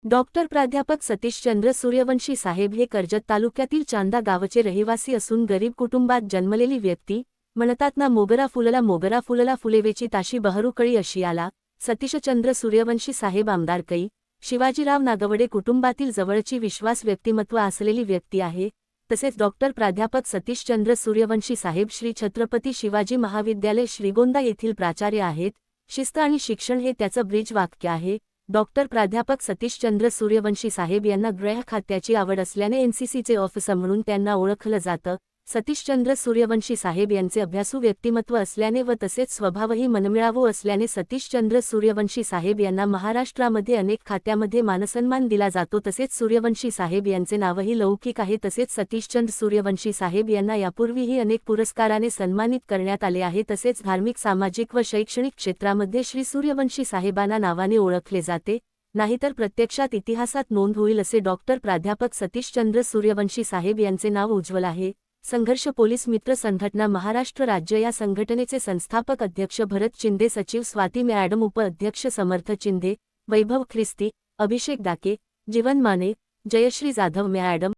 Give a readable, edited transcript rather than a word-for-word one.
Doctor प्राध्यापक सतीशचंद्र सूर्यवंशी साहेब हे कर्जत तालुक्यातील चांदा गावचे रहिवासी असून गरीब कुटुंबात जन्मलेली व्यक्ती. म्हणतात ना, मोगरा फुलला फुलेवेची ताशी बहरू कळी अशी आला. सतीशचंद्र सूर्यवंशी साहेब आमदार कै. शिवाजीराव नागवडे कुटुंबातील जवळची विश्वास व्यक्तिमत्व असलेली व्यक्ती आहे. तसेच डॉक्टर प्राध्यापक सतीशचंद्र सूर्यवंशी साहेब श्री छत्रपती शिवाजी महाविद्यालय श्रीगोंदा येथील प्राचार्य आहेत. शिस्त आणि शिक्षण हे त्याचं ब्रीज वाक्य आहे. डॉक्टर प्राध्यापक सतीशचंद्र सूर्यवंशी साहेब यांना गृह खात्याची आवड असल्याने एनसीसीचे ऑफिसर म्हणून त्यांना ओळखलं जातं. सतीशचंद्र सूर्यवंशी साहेब यांचे अभ्यासू व्यक्तिमत्व असल्याने व तसेच स्वभावही मनमिळावू असल्याने सतीशचंद्र सूर्यवंशी साहेब यांना महाराष्ट्रामध्ये अनेक खात्यामध्ये मानसन्मान दिला जातो. तसेच सूर्यवंशी साहेब यांचे नावही लौकिक आहे. तसेच सतीशचंद्र सूर्यवंशी साहेब यांना यापूर्वीही अनेक पुरस्काराने सन्मानित करण्यात आले आहे. तसेच धार्मिक, सामाजिक व शैक्षणिक क्षेत्रामध्ये श्री सूर्यवंशी साहेबांना नावाने ओळखले जाते. नाहीतर प्रत्यक्षात इतिहासात नोंद होईल असे डॉक्टर प्राध्यापक सतीशचंद्र सूर्यवंशी साहेब यांचे नाव उज्ज्वल आहे. संघर्ष पोलीस मित्र संघटना महाराष्ट्र राज्य या संघटनेचे संस्थापक अध्यक्ष भरत चिंदे, सचिव स्वाती मॅडम, उपाध्यक्ष समर्थ चिंदे, वैभव ख्रिस्ती, अभिषेक डाके, जीवन माने, जयश्री जाधव मॅडम.